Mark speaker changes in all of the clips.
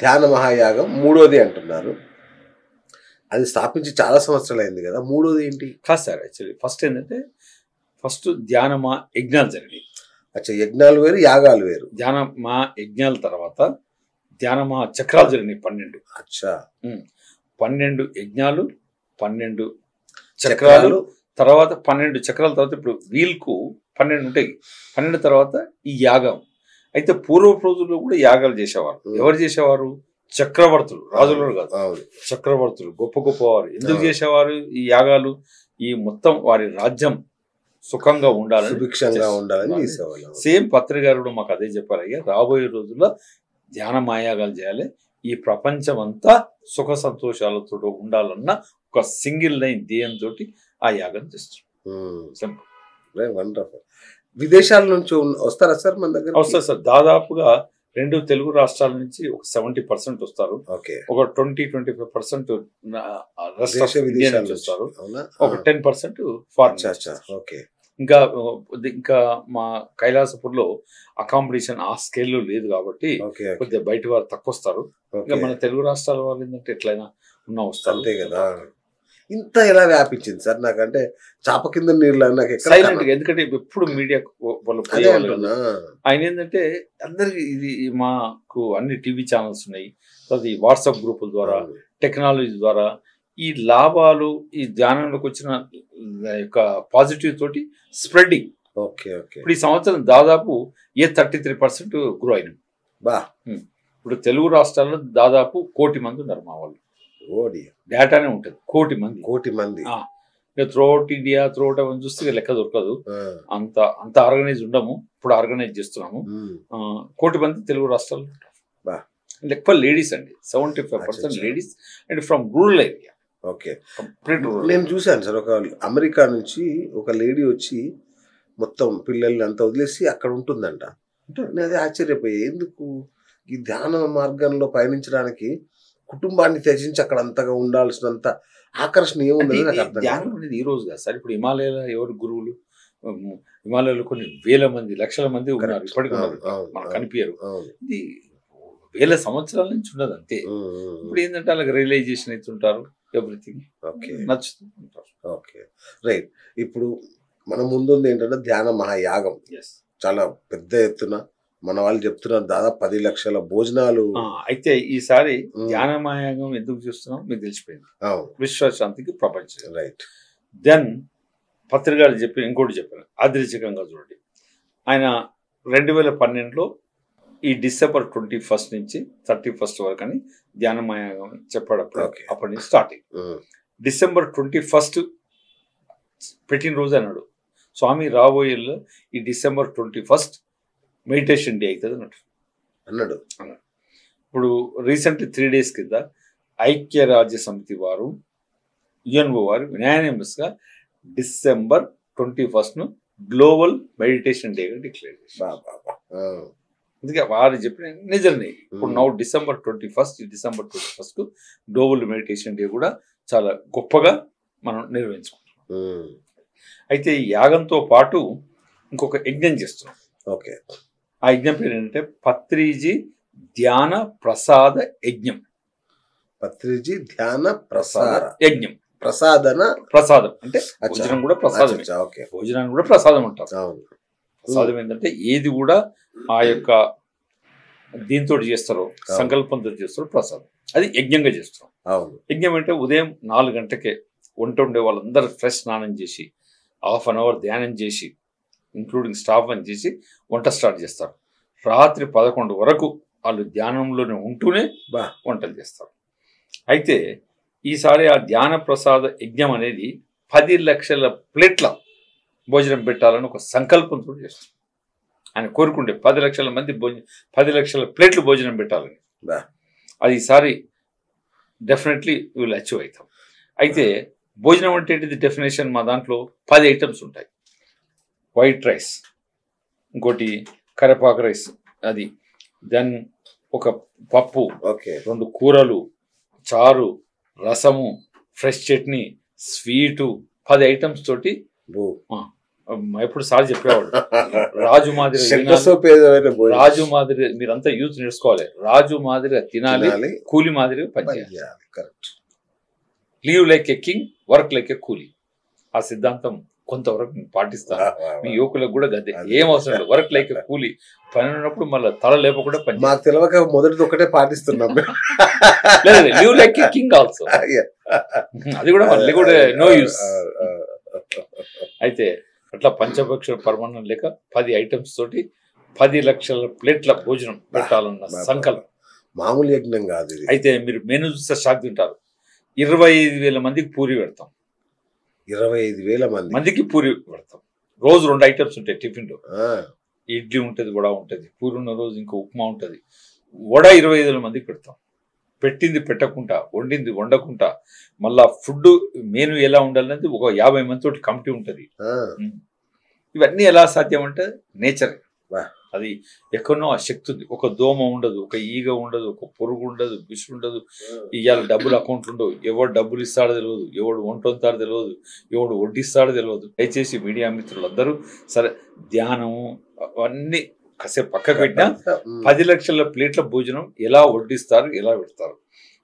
Speaker 1: ధ్యాన మహాయాగం మూడోది అంటున్నారు. అది స్థాపించి చాలా సంవత్సరాలు అయింది కదా, మూడోది ఏంటి?
Speaker 2: కాదు సార్, యాక్చువల్లీ ఫస్ట్ ఏంటంటే ఫస్ట్ ధ్యానమా యజ్ఞాలు జరిగాయి.
Speaker 1: అచ్చా, యజ్ఞాలు వేరు యాగాలు వేరు.
Speaker 2: ధ్యానమా యజ్ఞాల తర్వాత ధ్యానమా చక్రాలు జరిగినాయి 12.
Speaker 1: అచ్చా,
Speaker 2: 12 యజ్ఞాలు, 12 చక్రాలు, తర్వాత 12 చక్రాల తర్వాత ఇప్పుడు వీల్కు 12 ఉంటాయి. 12 తర్వాత ఈ యాగం. అయితే పూర్వపు రోజుల్లో కూడా యాగాలు చేసేవారు. ఎవరు చేసేవారు? చక్రవర్తులు, రాజులు కాదు, చక్రవర్తులు, గొప్ప గొప్పవారు. ఎందుకు చేసేవారు ఈ యాగాలు? ఈ మొత్తం వారి రాజ్యం సుఖంగా ఉండాలని,
Speaker 1: సుభిక్షంగా ఉండాలని చేసేవాళ్ళు.
Speaker 2: సేమ్ పత్రిక కూడా మాకు అదే చెప్పారు. అయ్యా, రాబోయే రోజుల్లో ధ్యాన మాయాగాలు చేయాలి, ఈ ప్రపంచం అంతా సుఖ సంతోషాలతో ఉండాలన్న ఒక సింగిల్ లైన్ ధ్యేయంతో ఆ యాగం చేస్తారు.
Speaker 1: విదేశాల నుంచి వస్తారా సార్ మన దగ్గర?
Speaker 2: వస్తారు సార్, దాదాపుగా 2 తెలుగు రాష్ట్రాల నుంచి ఒక 70% వస్తారు. ఒక 20-25% వస్తారు. ఒక 10% ఫారెన్. ఇంకా మా కైలాసపూర్లో అకామిడేషన్ ఆ స్కేల్లో లేదు కాబట్టి కొద్దిగా బయట వారు తక్కువ వస్తారు. ఇంకా మన తెలుగు రాష్ట్రాల వాళ్ళు ఏంటంటే ఎట్లయినా ఉన్నా వస్తారు.
Speaker 1: అంతే కదా. ఇంత ఎలా వ్యాపించింది సార్? నాకంటే చాప కింద నీళ్ళు
Speaker 2: సైలెంట్ గా, ఎందుకంటే ఎప్పుడు మీడియా వాళ్ళు పోయేవాళ్ళు కదా. ఆయన ఏంటంటే అందరికి ఇది మాకు అన్ని టీవీ ఛానల్స్ ఉన్నాయి, తర్వాత ఈ వాట్సాప్ గ్రూపుల ద్వారా, టెక్నాలజీ ద్వారా ఈ లాభాలు, ఈ ధ్యానంలోకి వచ్చిన యొక్క పాజిటివ్ తోటి స్ప్రెడ్డింగ్. ఇప్పుడు ఈ సంవత్సరం దాదాపు 33% గ్రో అయినాం. ఇప్పుడు తెలుగు రాష్ట్రాల్లో దాదాపు 1 కోటి మంది ఉన్నారు మా వాళ్ళు. డేటానే ఉంటుంది, 1 కోటి మంది. త్రూఅవుట్ ఇండియా, త్రూఅవుట్ అవన్నీ చూస్తే లెక్క దొరకదు. అంత ఆర్గనైజ్ ఉండము. ఇప్పుడు ఆర్గనైజ్ చేస్తున్నాము. 1 కోటి మంది తెలుగు రాష్ట్రాల్లో ఉంటారు. ఎక్కువ లేడీస్ అండి, 75% ladies and from rural area.
Speaker 1: నేను చూశాను సార్, ఒక అమెరికా నుంచి ఒక లేడీ వచ్చి మొత్తం పిల్లల్ని అంతా వదిలేసి అక్కడ ఉంటుందంట. నేను అదే ఆశ్చర్యపోయా, ఎందుకు ఈ ధ్యాన మార్గంలో పయనించడానికి కుటుంబాన్ని త్యజించి అక్కడ అంతగా ఉండాల్సినంత ఆకర్షణ ఏముంది?
Speaker 2: ధ్యానం అనేది ఈ రోజు కాదు సార్. ఇప్పుడు హిమాలయాలో ఎవరు గురువులు? హిమాలయాలో కొన్ని వేల మంది, లక్షల మంది ఉన్నారు, ఇప్పటికీ ఉన్నారు, మనకు కనిపించరు. ఇది వేల సంవత్సరాల నుంచి ఉన్నది అంతే. ఇప్పుడు ఏంటంటే అలాగే రియలైజేషన్ అవుతుంటారు, ఎవ్రీథింగ్ నచ్చుతుంటారు.
Speaker 1: రైట్. ఇప్పుడు మన ముందుంది ఏంటంటే ధ్యాన మహాయాగం. చాలా పెద్ద ఎత్తున మన వాళ్ళు చెప్తున్నారు, దాదాపు 10 లక్షల భోజనాలు.
Speaker 2: అయితే ఈసారి ధ్యాన మహాయాగం ఎందుకు చూస్తున్నాం మీకు తెలిసిపోయింది. విశ్వశాంతికి ప్రపంచం.
Speaker 1: రైట్.
Speaker 2: దెన్ పత్రికలు చెప్పి ఇంకోటి చెప్పారు, అదృశ్యకంగా చూడండి. ఆయన 2012లో ఈ December 21 నుంచి 31 వరకు అని ధ్యాన మహాయాగం చెప్పేటప్పుడు అప్పటి నుంచి స్టార్టింగ్. December 21 పెట్టిన రోజు అన్నాడు స్వామి, రాబోయేలో ఈ December 21 మెడిటేషన్ డే అవుతుంది అన్నాడు. ఇప్పుడు రీసెంట్లీ 3 days కింద ఐక్యరాజ్య సమితి వారు, యుఎన్ఓ వారు యునానిమస్గా December 21 గ్లోబల్ మెడిటేషన్ డేగా డిక్లేర్ చేశారు. అందుకే వారు చెప్పిన నిజమే. ఇప్పుడు now December 21 global meditation day కూడా చాలా గొప్పగా మనం నిర్వహించుకుంటున్నాం. అయితే ఈ యాగంతో పాటు ఇంకొక యజ్ఞం చేస్తున్నాం. ఆ యజ్ఞం పేరు ఏంటంటే పత్రిజీ ధ్యాన ప్రసాద యజ్ఞం.
Speaker 1: పత్రిజీ ధ్యాన ప్రసాద యజ్ఞం.
Speaker 2: ప్రసాదం అంటే భోజనం కూడా ప్రసాదమే. భోజనాన్ని కూడా ప్రసాదం అంటారు. ప్రసాదం ఏంటంటే ఏది కూడా ఆ యొక్క దీంతో చేస్తారో, సంకల్పంతో చేస్తారో ప్రసాదం, అది యజ్ఞంగా చేస్తాం. యజ్ఞం అంటే ఉదయం 4 గంటలకే వంట ఉండే వాళ్ళందరూ ఫ్రెష్ స్నానం చేసి ½ an hour ధ్యానం చేసి ఇంక్లూడింగ్ స్టాఫ్ అని చేసి వంట స్టార్ట్ చేస్తారు. రాత్రి 11 వరకు వాళ్ళు ధ్యానంలోనే ఉంటూనే వంటలు చేస్తారు. అయితే ఈసారి ఆ ధ్యాన ప్రసాద యజ్ఞం అనేది 10 లక్షల ప్లేట్ల భోజనం పెట్టాలని ఒక సంకల్పంతో చేస్తారు. ఆయన కోరుకుంటే 10 లక్షల మంది 10 లక్షల ప్లేట్లు భోజనం పెట్టాలని. అది ఈసారి డెఫినెట్లీ వీళ్ళు అచీవ్ అవుతాం. అయితే భోజనం అంటే ఏంటిది డెఫినేషన్? మా దాంట్లో 10 ఐటమ్స్ ఉంటాయి. వైట్ రైస్, ఇంకోటి కరేపాకు రైస్, అది దెన్ ఒక పప్పు, 2 కూరలు, చారు, రసము, ఫ్రెష్ చట్నీ, స్వీటు, 10 ఐటమ్స్ తోటి ఎప్పుడు సార్ చెప్పేవాడు రాజు మాదిరి రాజు మాదిరి మీరంతా యూత్ నేర్చుకోవాలి, రాజు మాదిరిగా తినాలి, కూలి మాదిరిగా పనిచేయాలి. Leave like a king, work like a కూలీ. ఆ సిద్ధాంతం కొంతవరకు నేను పాటిస్తాను. మీ యువకులకు కూడా గదే, ఏం అవసరం లేదు, వర్క్ లైక్ ఎ కూలీ. పని ఉన్నప్పుడు మళ్ళీ తల లేపకుండా పని.
Speaker 1: మాకు తెలియక మొదటిది ఒకటే పాటిస్తున్నాం.
Speaker 2: Live like a king also, అది కూడా మళ్ళీ కూడా నో యూస్. అయితే అట్లా పంచభక్ష పరమాన్నం లేక 10 ఐటమ్స్ తోటి 10 లక్షల ప్లేట్ల భోజనం పెట్టాలన్న సంకల్పం.
Speaker 1: మామూలు యజ్ఞం కాదు.
Speaker 2: అయితే మీరు మెనూ చూస్తే షాక్ తింటారు. 25,000 మందికి పూరి పెడతాం.
Speaker 1: 25,000
Speaker 2: మందికి పూరి పెడతాం. రోజు 2 ఐటమ్స్ ఉంటాయి టిఫిన్ లో. ఇడ్లీ ఉంటుంది, వడ ఉంటుంది. పూరి ఉన్న రోజు ఇంకో ఉప్మా ఉంటుంది. వడ 25,000 మందికి పెడతాం. పెట్టింది పెట్టకుండా, వండింది వండకుండా, మళ్ళా ఫుడ్ మెనూ ఎలా ఉండాలనేది ఒక 50 మంది తోటి కమిటీ ఉంటుంది. ఇవన్నీ ఎలా సాధ్యం అంటే నేచర్, అది ఎక్కడనో ఆ శక్తి ఉంది. ఒక దోమ ఉండదు, ఒక ఈగ ఉండదు, ఒక పురుగు ఉండదు, బిష్ ఉండదు. ఇవాళ డబ్బులు అకౌంట్లు ఉండవు. ఎవడు డబ్బులు ఇస్తాడో తెలియదు, ఎవడు వంట వంతాడో తెలియదు, ఎవడు వడ్డిస్తాడో తెలియదు. దయచేసి మీడియా మిత్రులందరూ సరే ధ్యానము అవన్నీ కాసేపు పక్కకు పెట్టినా 10 లక్షల ప్లేట్ల భోజనం ఎలా వడ్డిస్తారు, ఎలా పెడతారు.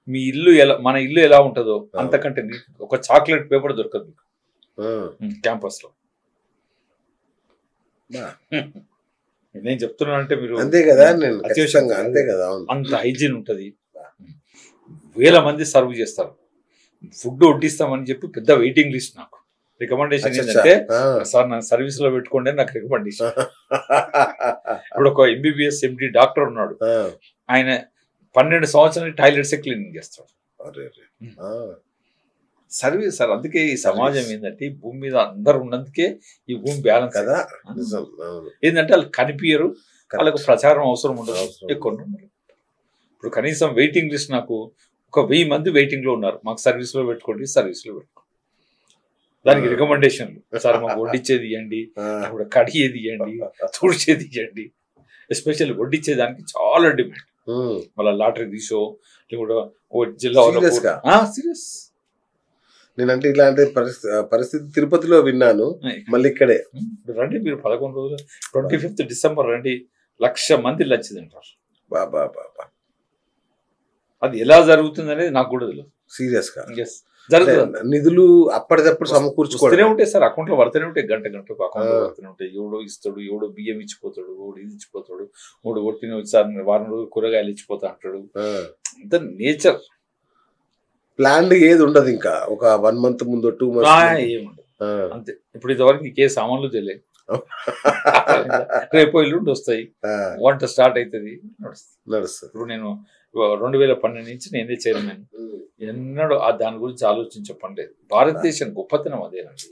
Speaker 2: మీ ఇల్లు ఎలా, మన ఇల్లు ఎలా ఉంటుందో అంతకంటే ఒక చాక్లెట్ పేపర్ దొరకదు మీకు క్యాంపస్ లో. నేను చెప్తున్నాను అంటే మీరు
Speaker 1: అంతే కదా, అంతే కదా,
Speaker 2: అంత హైజీన్ ఉంటుంది. 1000 మంది సర్వ్ చేస్తారు. ఫుడ్ వడ్డిస్తామని చెప్పి పెద్ద వెయిటింగ్ లిస్ట్. నాకు రికమెండేషన్ ఏంటంటే సార్ నా సర్వీస్ లో పెట్టుకోండి నాకు రికమెండేషన్. ఇప్పుడు ఒక MBBS MD డాక్టర్ ఉన్నాడు, ఆయన 12 సంవత్సరాలు టాయిలెట్స్ క్లీనింగ్ చేస్తాడు. Service sir. అందుకే ఈ సమాజం ఏంటంటే ఈ భూమి మీద అందరు ఉన్నందుకే ఈ భూమి బ్యాలెన్స్ కదా. ఏంటంటే వాళ్ళు కనిపించరు, వాళ్ళకు ప్రచారం అవసరం ఉండదు ఎక్కువ. ఇప్పుడు కనీసం వెయిటింగ్ లిస్ట్ నాకు ఒక 1000 మంది వెయిటింగ్ లో ఉన్నారు. మాకు సర్వీస్ లో పెట్టుకోండి, సర్వీస్ లో పెట్టుకోండి. దానికి రికమెండేషన్లు, సార్ మాకు వడ్డిచ్చేది ఇవ్వండి, కూడా కడిగేది ఇవ్వండి, తుడిచేది ఇవ్వండి. ఎస్పెషల్లీ వడ్డిచ్చేదానికి చాలా డిమాండ్. మళ్ళీ లాటరీ తీసో లేకుండా జిల్లా సీరియస్.
Speaker 1: నేనంటే ఇలాంటి పరిస్థితి తిరుపతిలో విన్నాను, మళ్ళీ ఇక్కడే
Speaker 2: రండి మీరు 11 రోజులు 25th డిసెంబర్ రండి. 1,00,000 మంది లచ్చింది అంటారు.
Speaker 1: బాబా బాబా,
Speaker 2: అది ఎలా జరుగుతుంది అనేది నాకు కూడా తెలియదు.
Speaker 1: సీరియస్ గా
Speaker 2: జరుగుతుంది.
Speaker 1: నిధులు అప్పటిదప్పుడు సమకూర్చుకుంటూనే
Speaker 2: ఉంటాయి సార్. అకౌంట్ లో పడుతూనే ఉంటాయి, గంట గంటకు అకౌంట్ లో పడుతూనే ఉంటాయి. ఎవడో ఇస్తాడు, ఎవడో బియ్యం ఇచ్చిపోతాడు, ఎవడు ఇది ఇచ్చిపోతాడు, ఎవడు ఒట్టిన వచ్చి వారం రోజులు కూరగాయలు ఇచ్చిపోతా అంటాడు. అంత నేచర్.
Speaker 1: ప్లాన్ ఏది ఉండదు. ఇంకా ఒక 1 month ముందు 2 months
Speaker 2: ఏముండదు అంతే. ఇప్పుడు ఇంతవరకు నీకే సామాన్లు తెలియదు. రేపు ఎల్లుండి వస్తాయి, వంట స్టార్ట్ అవుతుంది, నడుస్తుంది. ఇప్పుడు నేను 2012 నుంచి నేనే చైర్మన్. ఎన్నడూ దాని గురించి ఆలోచించలేదు. భారతదేశం గొప్పతనం అదేనండి.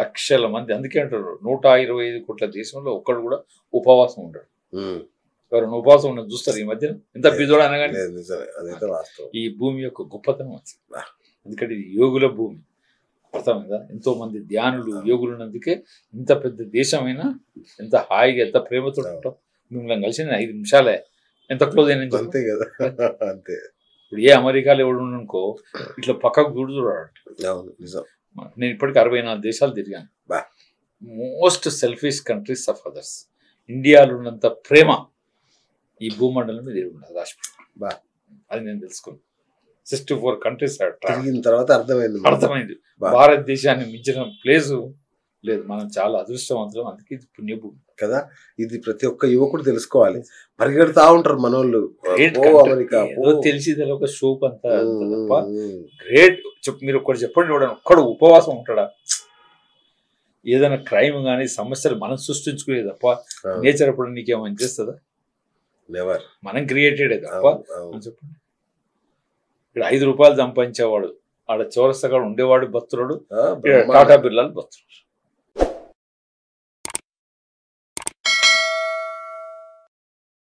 Speaker 2: 1,00,000 మంది. అందుకే అంటారు 125 కోట్ల దేశంలో ఒక్కడు కూడా ఉపవాసం ఉండడు. ఎవరైనా ఉపవాసం ఉన్నది చూస్తారు ఈ మధ్యన, ఎంత బిజోడు అనగానే. ఈ భూమి యొక్క గొప్పతనం అది. ఎందుకంటే ఇది యోగుల భూమి, అర్థమైందా? ఎంతో మంది ధ్యానులు యోగులు ఉన్నందుకే ఇంత పెద్ద దేశమైనా ఎంత హాయిగా ఎంత ప్రేమతో ఉంటాం. మిమ్మల్ని కలిసి నేను 5 నిమిషాలే ఎంత క్లోజ్ అయినా
Speaker 1: అంతే కదా. అంతే.
Speaker 2: ఇప్పుడు ఏ అమెరికాలో ఎవడు అనుకో ఇట్లా పక్కకు చూడాడు. నేను ఇప్పటికి 64 దేశాలు తిరిగాను. Most selfish countries of others. ఇండియాలో ఉన్నంత ప్రేమ ఈ భూమండలం మీద ఉండదు. రాష్ట్రం అది నేను తెలుసుకున్నాను. 64 కంట్రీస్
Speaker 1: తర్వాత అర్థమైంది.
Speaker 2: భారతదేశాన్ని మించిన ప్లేసు లేదు. మనం చాలా అదృష్టవంతులం. అందుకే ఇది పుణ్యభూమి కదా.
Speaker 1: ఇది ప్రతి ఒక్క యువకుడు తెలుసుకోవాలి. పరిగెడతా ఉంటారు మనోళ్ళు.
Speaker 2: తెలిసి ఒక షోక్ అంతా తప్ప గ్రేట్. మీరు ఒకటి చెప్పండి, ఒక్కడు ఉపవాసం ఉంటాడా? ఏదైనా క్రైమ్ కానీ సమస్యలు మనం సృష్టించుకునే తప్ప నేచర్ ఎప్పుడు నీకేమని చేస్తుందా? మనం క్రియేటెడే తప్ప. చెప్పండి, ఇక్కడ 5 రూపాయలు సంపాదించేవాడు ఆడ చౌరస్తగా ఉండేవాడు బతురాడు, టాటా బిర్లాలు బతురాడు.